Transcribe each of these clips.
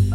Hey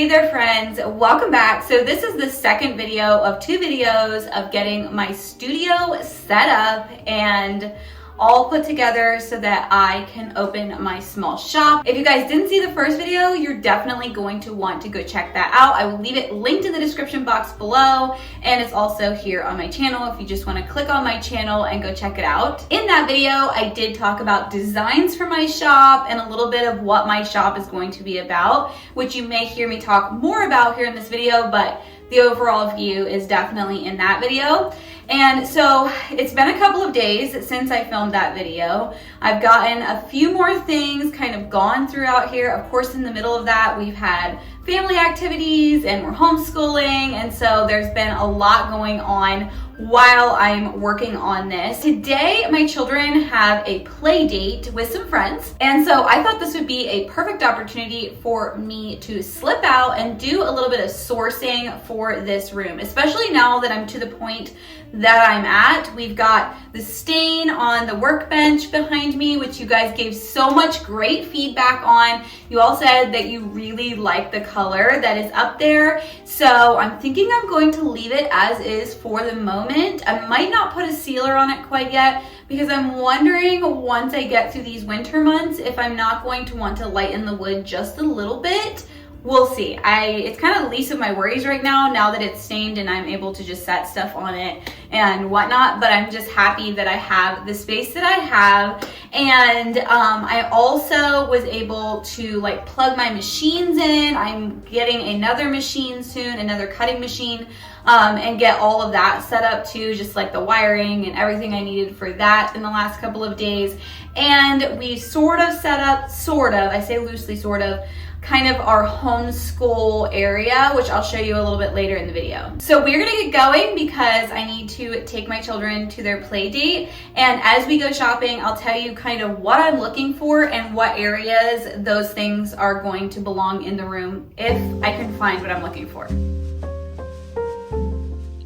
there friends, welcome back. So this is the second video of 2 videos of getting my studio set up and all put together so that I can open my small shop. If you guys didn't see the first video, you're definitely going to want to go check that out. I will leave it linked in the description box below, and it's also here on my channel if you just want to click on my channel and go check it out. In that video, I did talk about designs for my shop and a little bit of what my shop is going to be about, which you may hear me talk more about here in this video, but the overall view is definitely in that video. And so it's been a couple of days since I filmed that video. I've gotten a few more things kind of gone throughout here. Of course, in the middle of that, we've had family activities and we're homeschooling. And so there's been a lot going on while I'm working on this. Today, my children have a play date with some friends. And so I thought this would be a perfect opportunity for me to slip out and do a little bit of sourcing for this room, especially now that I'm to the point that I'm at. We've got the stain on the workbench behind me, which you guys gave so much great feedback on. You all said that you really like the color that is up there. So I'm thinking I'm going to leave it as is for the moment. I might not put a sealer on it quite yet because I'm wondering once I get through these winter months if I'm not going to want to lighten the wood just a little bit. We'll see. It's kind of the least of my worries right now that it's stained and I'm able to just set stuff on it and whatnot, but I'm just happy that I have the space that I have. And I also was able to like plug my machines in. I'm getting another machine soon, another cutting machine, and get all of that set up too, just like the wiring and everything I needed for that in the last couple of days. And we sort of set up, I say loosely sort of, kind of our homeschool area, which I'll show you a little bit later in the video. So we're gonna get going because I need to take my children to their play date. And as we go shopping, I'll tell you kind of what I'm looking for and what areas those things are going to belong in the room if I can find what I'm looking for.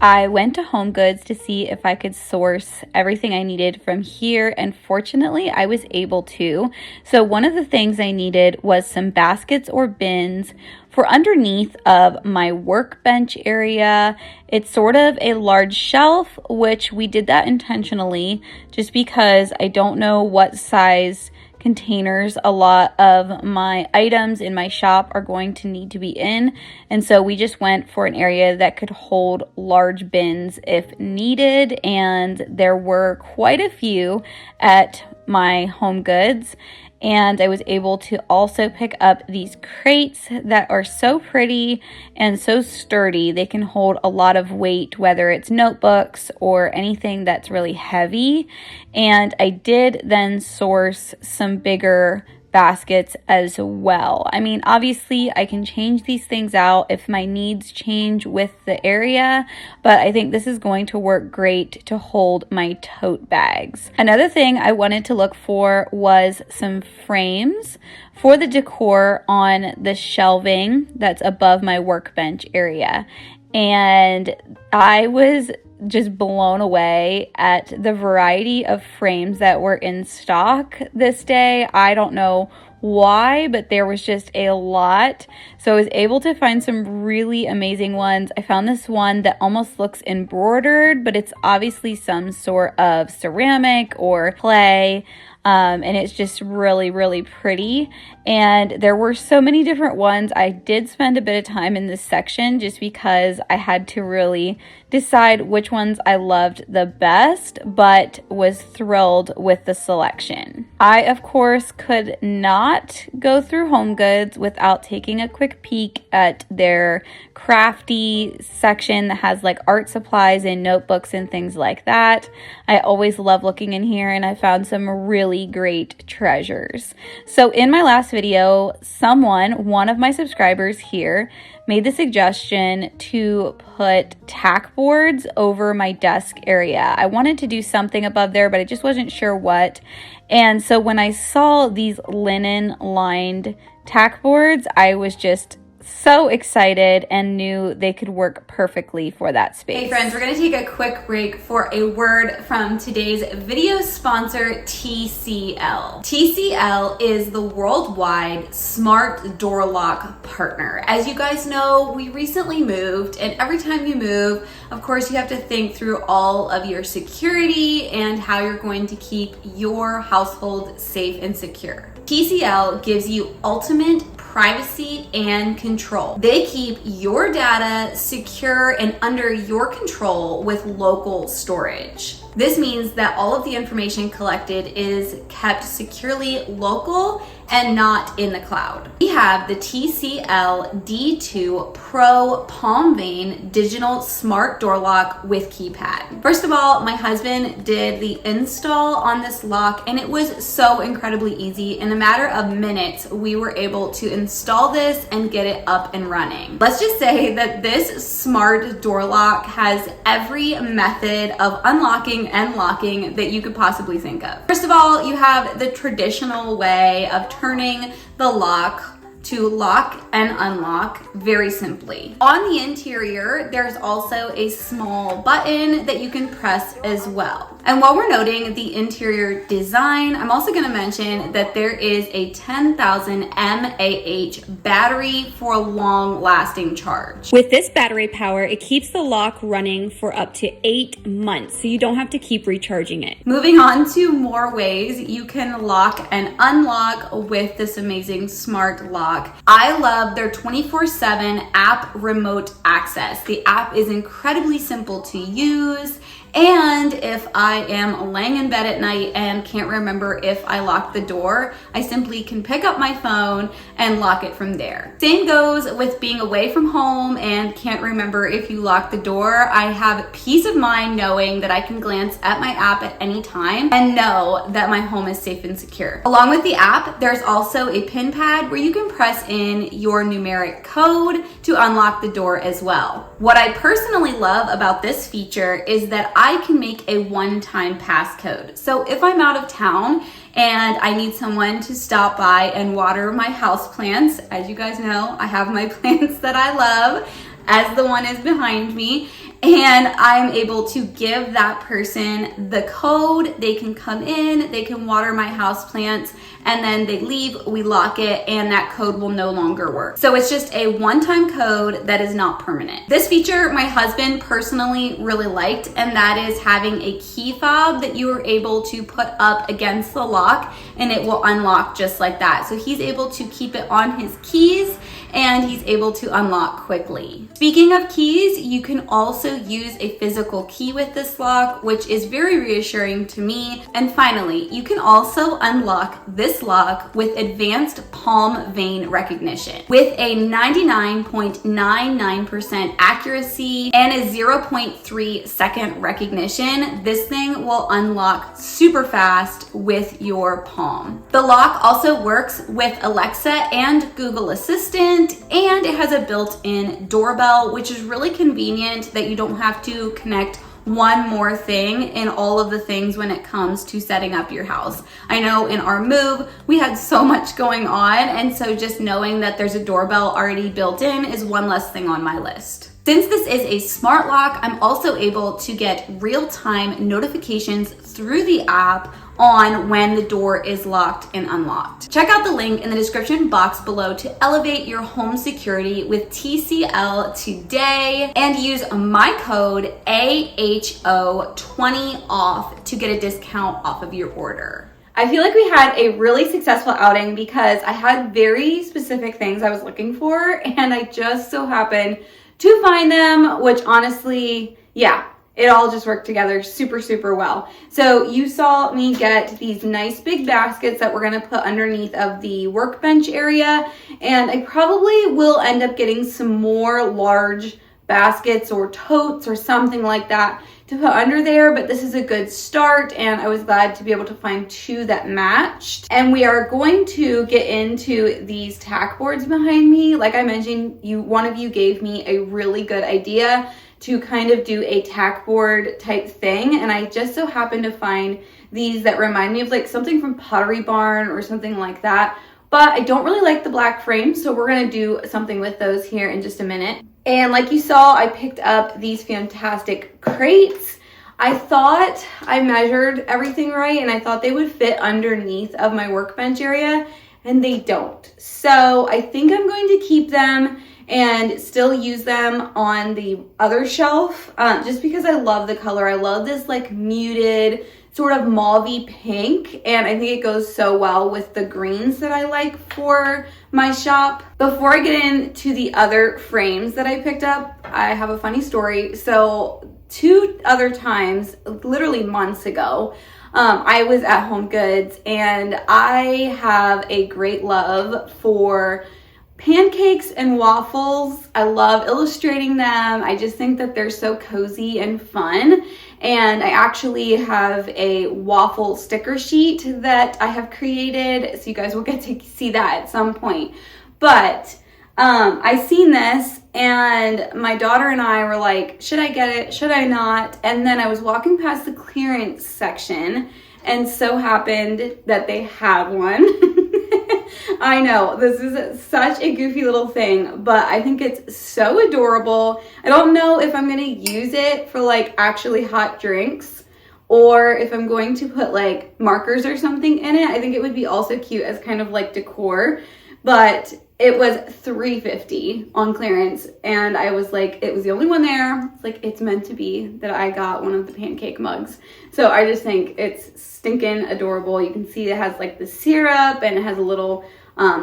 I went to HomeGoods to see if I could source everything I needed from here, and fortunately I was able to. So one of the things I needed was some baskets or bins for underneath of my workbench area. It's sort of a large shelf, which we did that intentionally just because I don't know what size containers a lot of my items in my shop are going to need to be in, and so we just went for an area that could hold large bins if needed, and there were quite a few at my HomeGoods. And I was able to also pick up these crates that are so pretty and so sturdy. They can hold a lot of weight, whether it's notebooks or anything that's really heavy. And I did then source some bigger baskets as well. I mean, obviously I can change these things out if my needs change with the area, but I think this is going to work great to hold my tote bags. Another thing I wanted to look for was some frames for the decor on the shelving that's above my workbench area. And I was just blown away at the variety of frames that were in stock this day. I don't know why, but there was just a lot. So I was able to find some really amazing ones. I found this one that almost looks embroidered, but it's obviously some sort of ceramic or clay. And it's just really, really pretty. And there were so many different ones. I did spend a bit of time in this section just because I had to really decide which ones I loved the best, but was thrilled with the selection. I, of course, could not go through HomeGoods without taking a quick peek at their crafty section that has like art supplies and notebooks and things like that. I always love looking in here, and I found some really great treasures. So in my last video, one of my subscribers here, made the suggestion to put tack boards over my desk area. I wanted to do something above there, but I just wasn't sure what. And so when I saw these linen lined tack boards, I was just so excited and knew they could work perfectly for that space. Hey friends, we're gonna take a quick break for a word from today's video sponsor, TCL. TCL is the worldwide smart door lock partner. As you guys know, we recently moved, and every time you move, of course, you have to think through all of your security and how you're going to keep your household safe and secure. TCL gives you ultimate privacy and control. They keep your data secure and under your control with local storage. This means that all of the information collected is kept securely local and not in the cloud. We have the TCL D2 Pro Palm Vein Digital Smart Door Lock with keypad. First of all, my husband did the install on this lock, and it was so incredibly easy. In a matter of minutes, we were able to install this and get it up and running. Let's just say that this smart door lock has every method of unlocking and locking that you could possibly think of. First of all, you have the traditional way of turning the lock to lock and unlock very simply. On the interior, there's also a small button that you can press as well. And while we're noting the interior design, I'm also going to mention that there is a 10,000 mAh battery for a long-lasting charge. With this battery power, it keeps the lock running for up to 8 months, so you don't have to keep recharging it. Moving on to more ways you can lock and unlock with this amazing smart lock. I love their 24/7 app remote access. The app is incredibly simple to use. And if I am laying in bed at night and can't remember if I locked the door, I simply can pick up my phone and lock it from there. Same goes with being away from home and can't remember if you locked the door. I have peace of mind knowing that I can glance at my app at any time and know that my home is safe and secure. Along with the app, there's also a pin pad where you can press in your numeric code to unlock the door as well. What I personally love about this feature is that I can make a one-time passcode. So if I'm out of town and I need someone to stop by and water my houseplants, as you guys know, I have my plants that I love, as the one is behind me, and I'm able to give that person the code. They can come in, they can water my houseplants, and then they leave, we lock it, and that code will no longer work. So it's just a one-time code that is not permanent. This feature my husband personally really liked, and that is having a key fob that you are able to put up against the lock, and it will unlock just like that. So he's able to keep it on his keys, and he's able to unlock quickly. Speaking of keys, you can also use a physical key with this lock, which is very reassuring to me. And finally, you can also unlock this lock with advanced palm vein recognition. With a 99.99% accuracy and a 0.3 second recognition, this thing will unlock super fast with your palm. The lock also works with Alexa and Google Assistant, and it has a built-in doorbell, which is really convenient that you don't have to connect one more thing in all of the things when it comes to setting up your house. I know in our move, we had so much going on, and so just knowing that there's a doorbell already built in is one less thing on my list. Since this is a smart lock, I'm also able to get real-time notifications through the app on when the door is locked and unlocked. Check out the link in the description box below to elevate your home security with TCL today, and use my code AHO20OFF to get a discount off of your order. I feel like we had a really successful outing because I had very specific things I was looking for, and I just so happened to find them, which honestly, yeah, it all just worked together super, super well. So you saw me get these nice big baskets that we're gonna put underneath of the workbench area, and I probably will end up getting some more large baskets or totes or something like that to put under there, but this is a good start, and I was glad to be able to find two that matched. And we are going to get into these tack boards behind me. Like I mentioned, one of you gave me a really good idea to kind of do a tack board type thing, and I just so happened to find these that remind me of like something from Pottery Barn or something like that. But I don't really like the black frame, so we're gonna do something with those here in just a minute. And like you saw, I picked up these fantastic crates. I thought I measured everything right, and I thought they would fit underneath of my workbench area, and they don't. So I think I'm going to keep them and still use them on the other shelf, just because I love the color. I love this like muted sort of mauve-y pink, and I think it goes so well with the greens that I like for my shop. Before I get into the other frames that I picked up, I have a funny story. So 2 other times, literally months ago, I was at HomeGoods, and I have a great love for pancakes and waffles. I love illustrating them. I just think that they're so cozy and fun. And I actually have a waffle sticker sheet that I have created, so you guys will get to see that at some point. But I seen this, and my daughter and I were like, should I get it? Should I not? And then I was walking past the clearance section, and so happened that they had one. I know, this is such a goofy little thing, but I think it's so adorable. I don't know if I'm going to use it for like actually hot drinks, or if I'm going to put like markers or something in it. I think it would be also cute as kind of like decor, but it was $3.50 on clearance, and I was like, it was the only one there. It's like, it's meant to be that I got one of the pancake mugs. So I just think it's stinking adorable. You can see it has like the syrup, and it has a little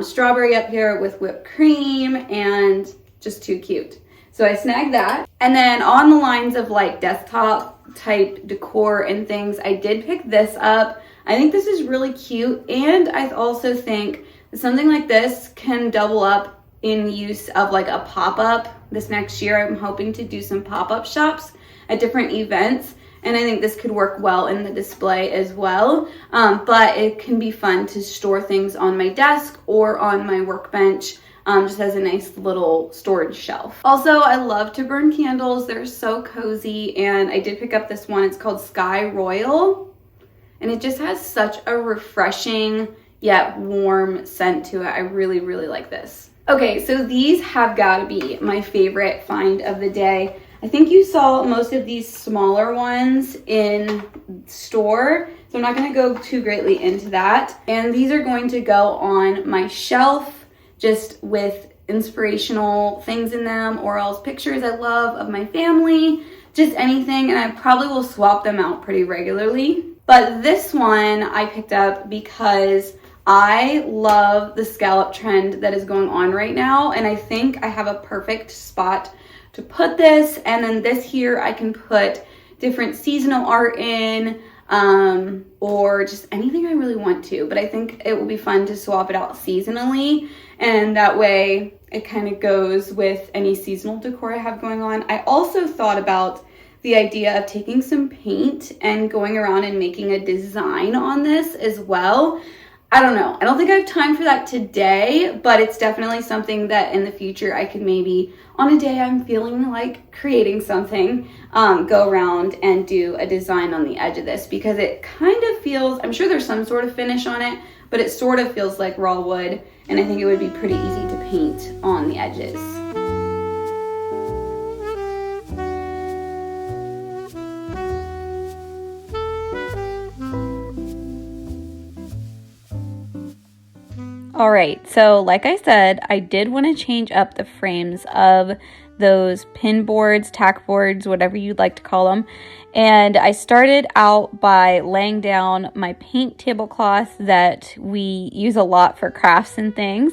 strawberry up here with whipped cream, and just too cute. So I snagged that. And then on the lines of like desktop type decor and things, I did pick this up. I think this is really cute, and I also think something like this can double up in use of like a pop-up. This next year, I'm hoping to do some pop-up shops at different events, and I think this could work well in the display as well. But it can be fun to store things on my desk or on my workbench, just as a nice little storage shelf. Also, I love to burn candles. They're so cozy, and I did pick up this one. It's called Sky Royal, and it just has such a refreshing yet warm scent to it. I really, really like this. Okay, so these have got to be my favorite find of the day. I think you saw most of these smaller ones in store, so I'm not going to go too greatly into that. And these are going to go on my shelf, just with inspirational things in them, or else pictures I love of my family, just anything, and I probably will swap them out pretty regularly. But this one I picked up because I love the scallop trend that is going on right now, and I think I have a perfect spot to put this. And then this here, I can put different seasonal art in, or just anything I really want to. But I think it will be fun to swap it out seasonally, and that way it kind of goes with any seasonal decor I have going on. I also thought about the idea of taking some paint and going around and making a design on this as well. I don't know. I don't think I have time for that today, but it's definitely something that in the future I could maybe, on a day I'm feeling like creating something, go around and do a design on the edge of this, because it kind of feels, I'm sure there's some sort of finish on it, but it sort of feels like raw wood, and I think it would be pretty easy to paint on the edges. All right, so like I said, I did want to change up the frames of those pin boards, tack boards, whatever you'd like to call them. And I started out by laying down my paint tablecloth that we use a lot for crafts and things.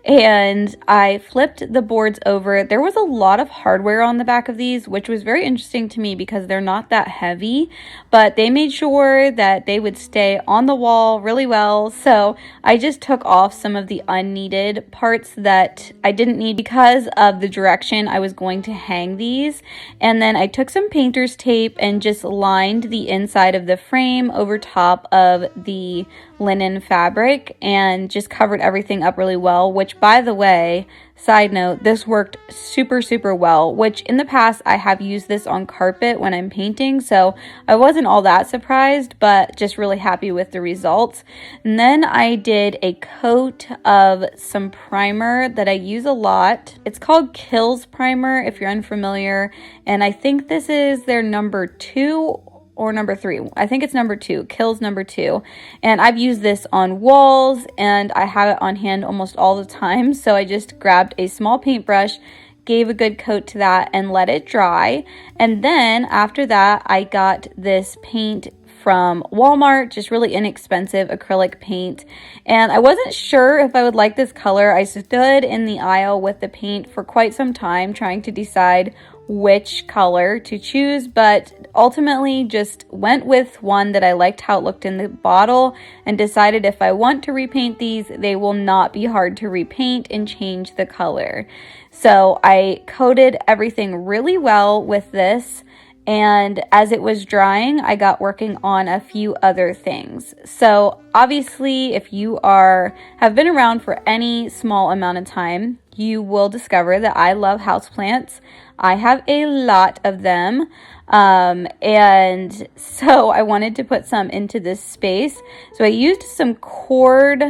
And I flipped the boards over. There was a lot of hardware on the back of these, which was very interesting to me because they're not that heavy, but they made sure that they would stay on the wall really well. So I just took off some of the unneeded parts that I didn't need because of the direction I was going to hang these. And then I took some painter's tape and just lined the inside of the frame over top of the linen fabric and just covered everything up really well, which, by the way, Side note, this worked super, super well, which in the past I have used this on carpet when I'm painting, so I wasn't all that surprised, but just really happy with the results. And then I did a coat of some primer that I use a lot. It's called Kills Primer if you're unfamiliar, and I think this is their number 2 or number 3. I think it's number 2, Kills number 2. And I've used this on walls and I have it on hand almost all the time. So I just grabbed a small paintbrush, gave a good coat to that and let it dry. And then after that, I got this paint from Walmart, just really inexpensive acrylic paint. And I wasn't sure if I would like this color. I stood in the aisle with the paint for quite some time trying to decide which color to choose, but ultimately just went with one that I liked how it looked in the bottle and decided if I want to repaint these, they will not be hard to repaint and change the color. So I coated everything really well with this, and as it was drying, I got working on a few other things. So obviously, if you have been around for any small amount of time, you will discover that I love houseplants. I have a lot of them, and so I wanted to put some into this space. So I used some cord,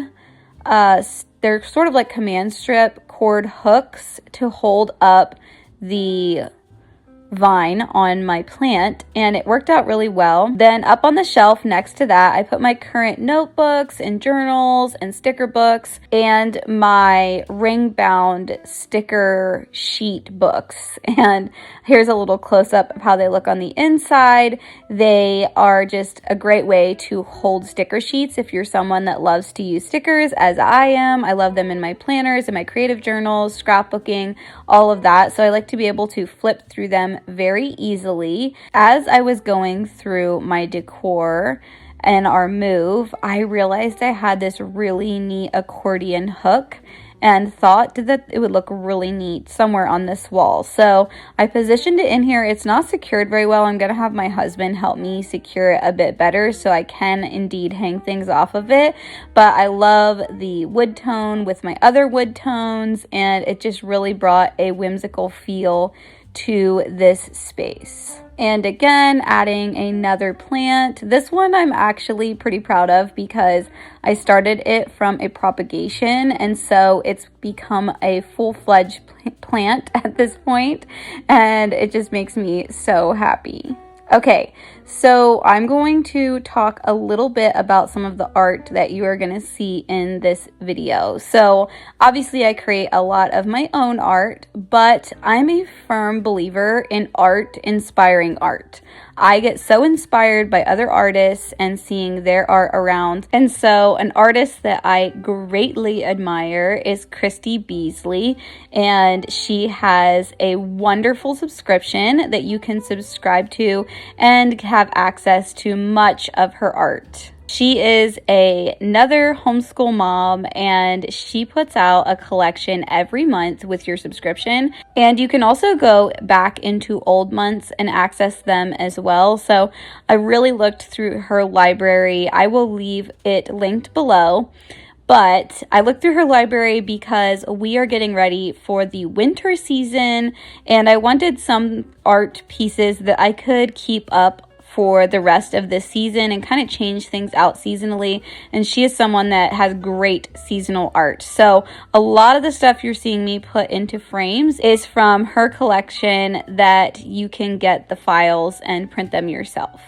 they're sort of like command strip cord hooks to hold up the vine on my plant, and it worked out really well. Then up on the shelf next to that, I put my current notebooks and journals and sticker books and my ring bound sticker sheet books. And here's a little close-up of how they look on the inside. They are just a great way to hold sticker sheets if you're someone that loves to use stickers, as I am. I love them in my planners, in my creative journals, scrapbooking, all of that. So I like to be able to flip through them very easily. As I was going through my decor and our move, I realized I had this really neat accordion hook and thought that it would look really neat somewhere on this wall. So I positioned it in here. It's not secured very well. I'm going to have my husband help me secure it a bit better so I can indeed hang things off of it. But I love the wood tone with my other wood tones, and it just really brought a whimsical feel to this space. And again, adding another plant. This one I'm actually pretty proud of because I started it from a propagation, and so it's become a full-fledged plant at this point, and it just makes me so happy. Okay, so I'm going to talk a little bit about some of the art that you are going to see in this video. So obviously I create a lot of my own art, but I'm a firm believer in art inspiring art. I get so inspired by other artists and seeing their art around. And so an artist that I greatly admire is Christy Beasley, and she has a wonderful subscription that you can subscribe to and have access to much of her art. She is another homeschool mom, and she puts out a collection every month with your subscription. And you can also go back into old months and access them as well. So I really looked through her library. I will leave it linked below. But I looked through her library because we are getting ready for the winter season, and I wanted some art pieces that I could keep up for the rest of this season and kind of change things out seasonally. And she is someone that has great seasonal art. So a lot of the stuff you're seeing me put into frames is from her collection that you can get the files and print them yourself.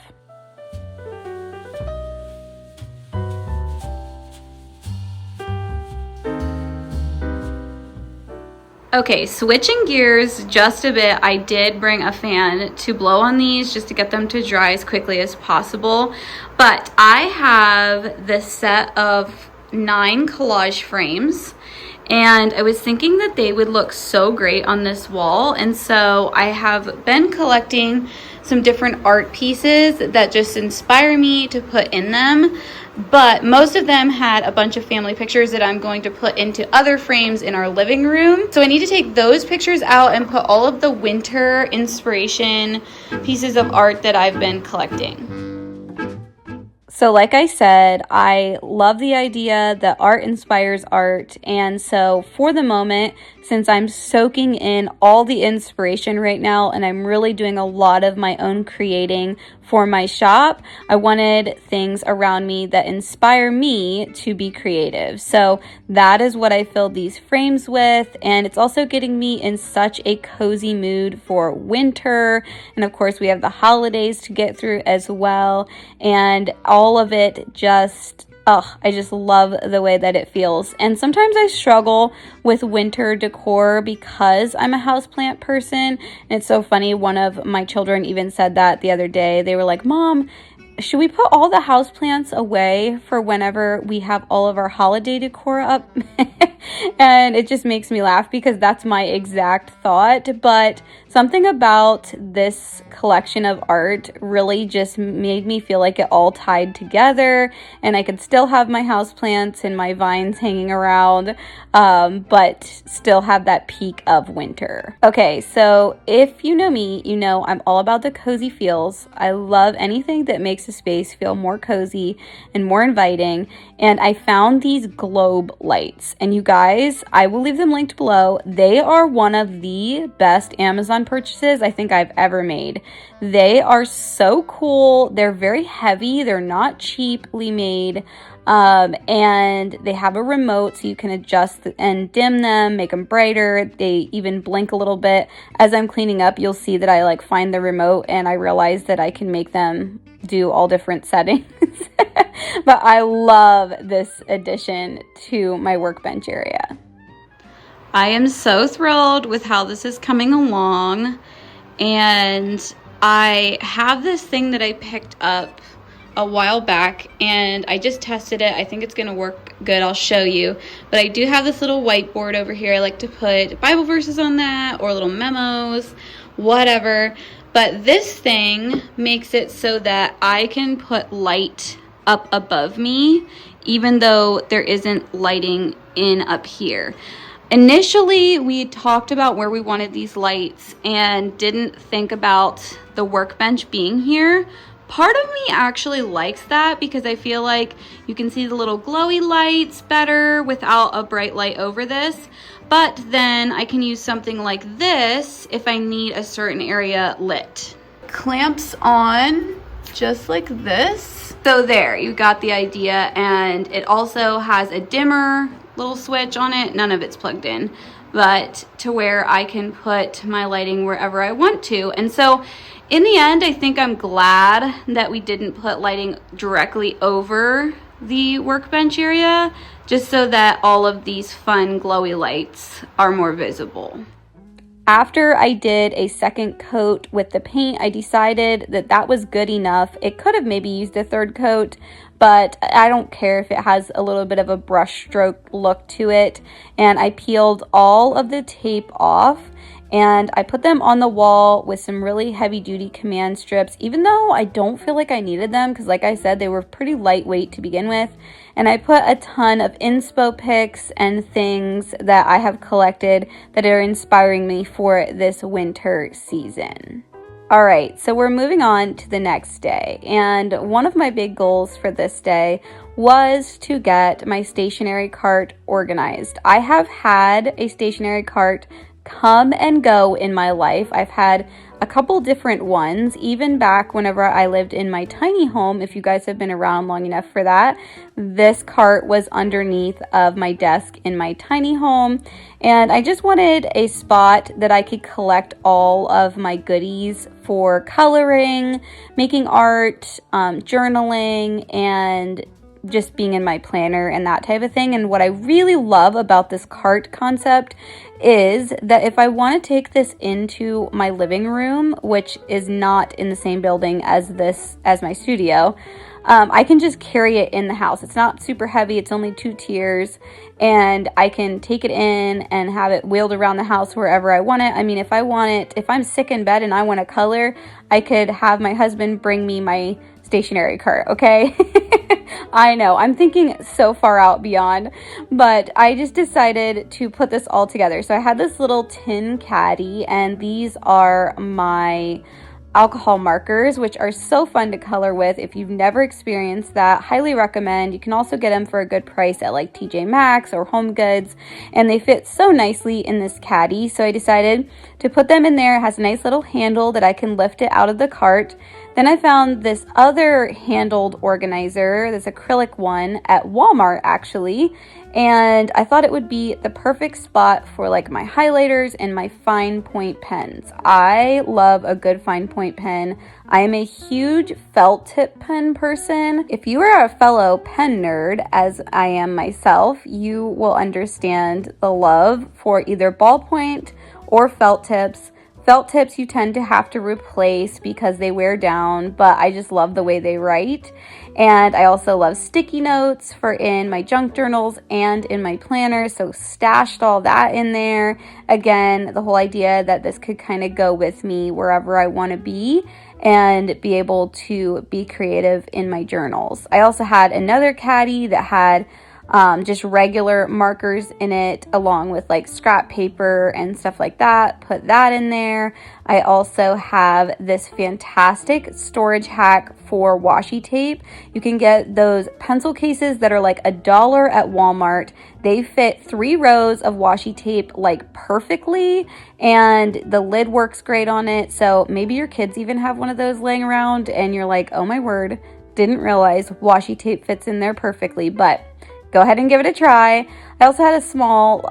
Okay, switching gears just a bit, I did bring a fan to blow on these just to get them to dry as quickly as possible. But I have this set of 9 collage frames, and I was thinking that they would look so great on this wall. And so I have been collecting some different art pieces that just inspire me to put in them. But most of them had a bunch of family pictures that I'm going to put into other frames in our living room. So I need to take those pictures out and put all of the winter inspiration pieces of art that I've been collecting. So like I said, I love the idea that art inspires art. And so for the moment, since I'm soaking in all the inspiration right now and I'm really doing a lot of my own creating for my shop, I wanted things around me that inspire me to be creative. So that is what I filled these frames with. And it's also getting me in such a cozy mood for winter. And of course, we have the holidays to get through as well. And all of it just, I just love the way that it feels. And sometimes I struggle with winter decor because I'm a houseplant person. And it's so funny, one of my children even said that the other day. They were like, "Mom, should we put all the houseplants away for whenever we have all of our holiday decor up?" And it just makes me laugh because that's my exact thought. But something about this collection of art really just made me feel like it all tied together, and I could still have my houseplants and my vines hanging around, but still have that peak of winter. Okay, so if you know me, you know I'm all about the cozy feels. I love anything that makes a space feel more cozy and more inviting, and I found these globe lights. And you guys, I will leave them linked below. They are one of the best Amazon purchases I think I've ever made. They are so cool. They're very heavy. They're not cheaply made. And they have a remote so you can adjust and dim them, make them brighter. They even blink a little bit. As I'm cleaning up, you'll see that I like find the remote and I realize that I can make them do all different settings. But I love this addition to my workbench area. I am so thrilled with how this is coming along. And I have this thing that I picked up a while back and I just tested it. I think it's gonna work good. I'll show you. But I do have this little whiteboard over here. I like to put Bible verses on that or little memos, whatever. But this thing makes it so that I can put light up above me even though there isn't lighting in up here. Initially, we talked about where we wanted these lights and didn't think about the workbench being here. Part of me actually likes that because I feel like you can see the little glowy lights better without a bright light over this. But then I can use something like this if I need a certain area lit. Clamps on just like this. So there, you got the idea. And it also has a dimmer little switch on it. None of it's plugged in, but to where I can put my lighting wherever I want to. And so in the end, I think I'm glad that we didn't put lighting directly over the workbench area, just so that all of these fun glowy lights are more visible. After I did a second coat with the paint, I decided that that was good enough. It could have maybe used a third coat, but I don't care if it has a little bit of a brush stroke look to it. And I peeled all of the tape off and I put them on the wall with some really heavy duty command strips, even though I don't feel like I needed them because like I said, they were pretty lightweight to begin with. And I put a ton of inspo pics and things that I have collected that are inspiring me for this winter season. All right, so we're moving on to the next day. And one of my big goals for this day was to get my stationery cart organized. I have had a stationery cart come and go in my life. I've had a couple different ones, even back whenever I lived in my tiny home. If you guys have been around long enough for that, this cart was underneath of my desk in my tiny home. And I just wanted a spot that I could collect all of my goodies for coloring, making art, journaling, and just being in my planner and that type of thing. And what I really love about this cart concept is that if I want to take this into my living room, which is not in the same building as my studio, I can just carry it in the house. It's not super heavy. It's only 2 tiers, and I can take it in and have it wheeled around the house wherever I want it. I mean, if I'm sick in bed and I want to color, I could have my husband bring me my stationery cart, okay? I know, I'm thinking so far out beyond, but I just decided to put this all together. So I had this little tin caddy, and these are my alcohol markers, which are so fun to color with. If you've never experienced that, highly recommend. You can also get them for a good price at like TJ Maxx or HomeGoods, and they fit so nicely in this caddy. So I decided to put them in there. It has a nice little handle that I can lift it out of the cart. Then I found this other handled organizer, this acrylic one at Walmart actually, and I thought it would be the perfect spot for like my highlighters and my fine point pens. I love a good fine point pen. I am a huge felt tip pen person. If you are a fellow pen nerd, as I am myself, you will understand the love for either ballpoint or felt tips. Felt tips you tend to have to replace because they wear down, but I just love the way they write. And I also love sticky notes for in my junk journals and in my planner, so stashed all that in there. Again, the whole idea that this could kind of go with me wherever I want to be and be able to be creative in my journals. I also had another caddy that had just regular markers in it, along with like scrap paper and stuff like that. Put that in there. I also have this fantastic storage hack for washi tape. You can get those pencil cases that are like $1 at Walmart. They fit 3 rows of washi tape like perfectly, and the lid works great on it. So maybe your kids even have one of those laying around and you're like, oh my word, didn't realize washi tape fits in there perfectly. But go ahead and give it a try. I also had a small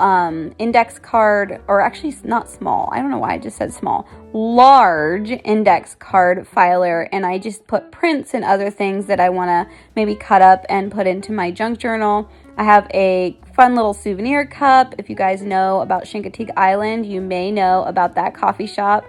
index card, or actually not small. I don't know why I just said small. Large index card filer, and I just put prints and other things that I want to maybe cut up and put into my junk journal. I have a fun little souvenir cup. If you guys know about Chincoteague Island, you may know about that coffee shop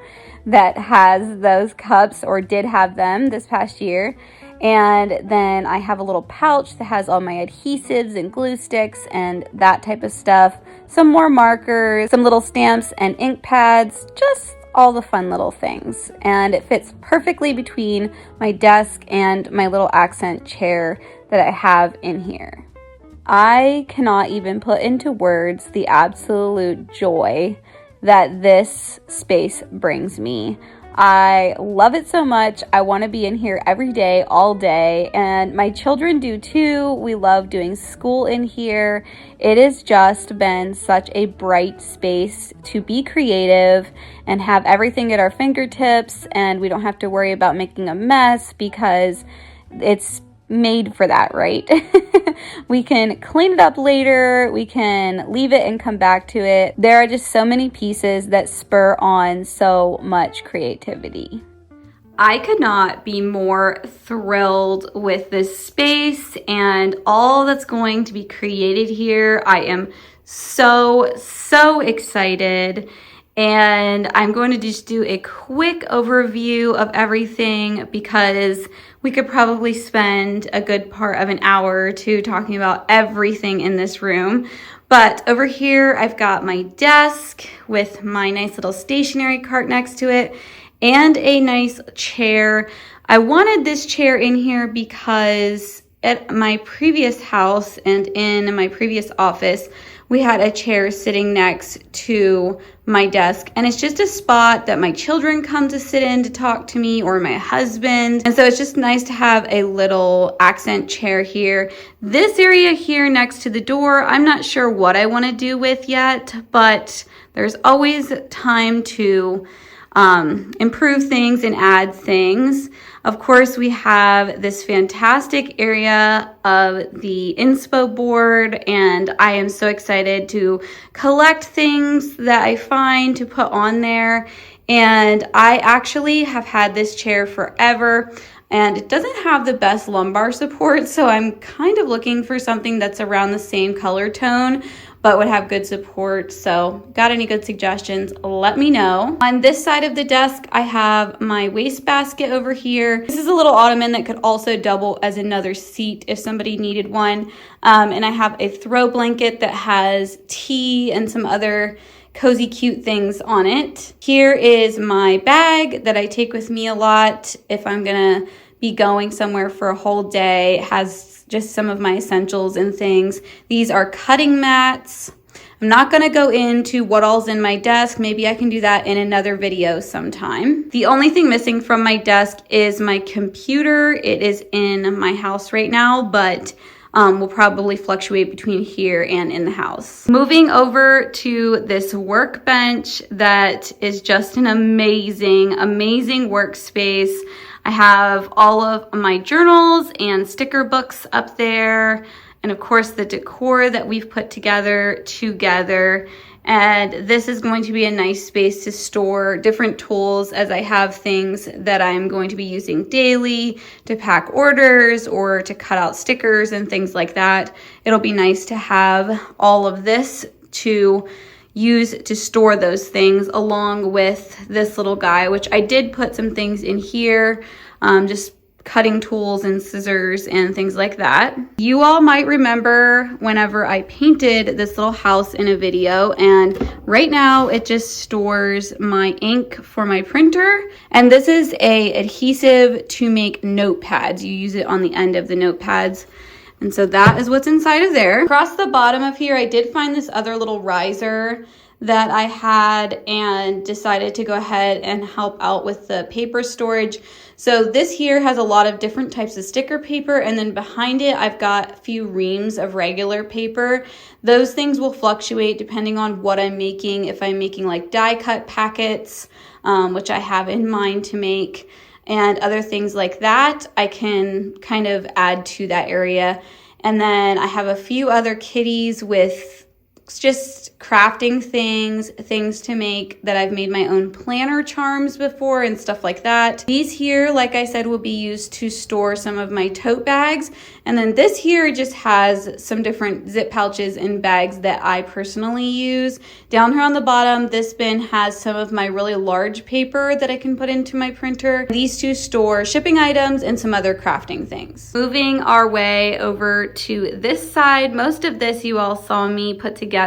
that has those cups, or did have them this past year. And then I have a little pouch that has all my adhesives and glue sticks and that type of stuff. Some more markers, some little stamps and ink pads, just all the fun little things. And it fits perfectly between my desk and my little accent chair that I have in here. I cannot even put into words the absolute joy that this space brings me. I love it so much. I want to be in here every day, all day, and my children do too. We love doing school in here. It has just been such a bright space to be creative and have everything at our fingertips, and we don't have to worry about making a mess because it's made for that, right? We can clean it up later, we can leave it and come back to it. There are just so many pieces that spur on so much creativity. I could not be more thrilled with this space and all that's going to be created here. I am so excited. And I'm going to just do a quick overview of everything because we could probably spend a good part of an hour or two talking about everything in this room. But over here, I've got my desk with my nice little stationery cart next to it and a nice chair. I wanted this chair in here because at my previous house and in my previous office, we had a chair sitting next to my desk, and it's just a spot that my children come to sit in to talk to me, or my husband. And so it's just nice to have a little accent chair here. This area here next to the door, I'm not sure what I want to do with yet, but there's always time to improve things and add things. Of course, we have this fantastic area of the inspo board, and I am so excited to collect things that I find to put on there. And I actually have had this chair forever, and it doesn't have the best lumbar support, so I'm kind of looking for something that's around the same color tone but would have good support. So got any good suggestions, let me know. On this side of the desk, I have my wastebasket over here. This is a little ottoman that could also double as another seat if somebody needed one. And I have a throw blanket that has tea and some other cozy cute things on it. Here is my bag that I take with me a lot if I'm gonna be going somewhere for a whole day. It has just some of my essentials and things. These are cutting mats. I'm not gonna go into what all's in my desk. Maybe I can do that in another video sometime. The only thing missing from my desk is my computer. It is in my house right now, but will probably fluctuate between here and in the house. Moving over to this workbench that is just an amazing workspace. I have all of my journals and sticker books up there, and of course the decor that we've put together. And this is going to be a nice space to store different tools, as I have things that I'm going to be using daily to pack orders or to cut out stickers and things like that. It'll be nice to have all of this to use to store those things, along with this little guy, which I did put some things in here, just cutting tools and scissors and things like that. You all might remember whenever I painted this little house in a video, and right now it just stores my ink for my printer. And this is a adhesive to make notepads. You use it on the end of the notepads. And so that is what's inside of there. Across the bottom of here, I did find this other little riser that I had and decided to go ahead and help out with the paper storage. So this here has a lot of different types of sticker paper, and then behind it I've got a few reams of regular paper. Those things will fluctuate depending on what I'm making. If I'm making like die cut packets, which I have in mind to make, and other things like that, I can kind of add to that area. And then I have a few other kitties with just crafting things to make that I've made my own planner charms before and stuff like that. These here, like I said, will be used to store some of my tote bags. And then this here just has some different zip pouches and bags that I personally use. Down here on the bottom, this bin has some of my really large paper that I can put into my printer. These two store shipping items and some other crafting things. Moving our way over to this side, most of this you all saw me put together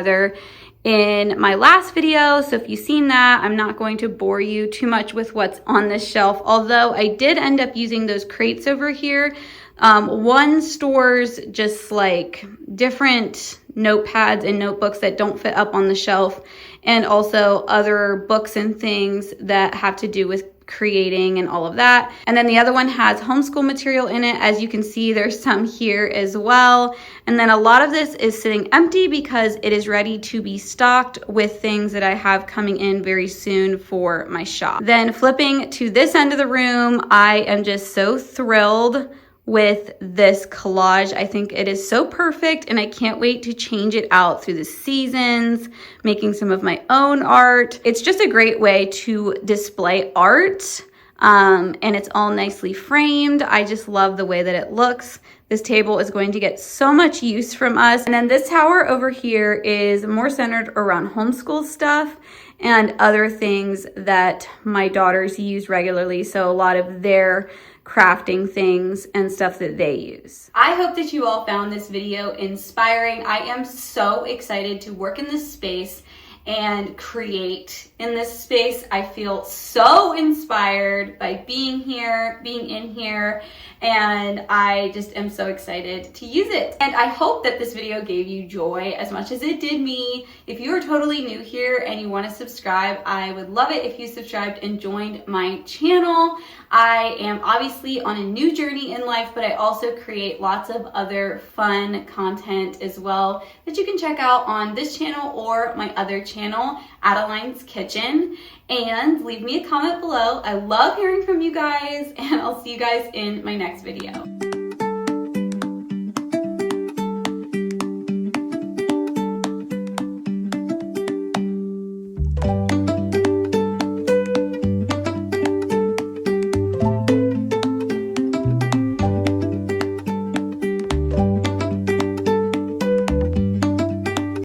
in my last video, so if you've seen that, I'm not going to bore you too much with what's on this shelf, although I did end up using those crates over here. One stores just like different notepads and notebooks that don't fit up on the shelf, and also other books and things that have to do with creating and all of that. And then the other one has homeschool material in it. As you can see, there's some here as well. And then a lot of this is sitting empty because it is ready to be stocked with things that I have coming in very soon for my shop. Then flipping to this end of the room, I am just so thrilled with this collage. I think it is so perfect, and I can't wait to change it out through the seasons, making some of my own art. It's just a great way to display art, and it's all nicely framed. I just love the way that it looks. This table is going to get so much use from us. And then this tower over here is more centered around homeschool stuff and other things that my daughters use regularly. So a lot of their crafting things and stuff that they use. I hope that you all found this video inspiring. I am so excited to work in this space and create in this space. I feel so inspired by being in here, and I just am so excited to use it. And I hope that this video gave you joy as much as it did me. If you are totally new here and you want to subscribe, I would love it if you subscribed and joined my channel. I am obviously on a new journey in life, but I also create lots of other fun content as well that you can check out on this channel or my other channel, Adeline's Kitchen. And leave me a comment below. I love hearing from you guys, and I'll see you guys in my next video.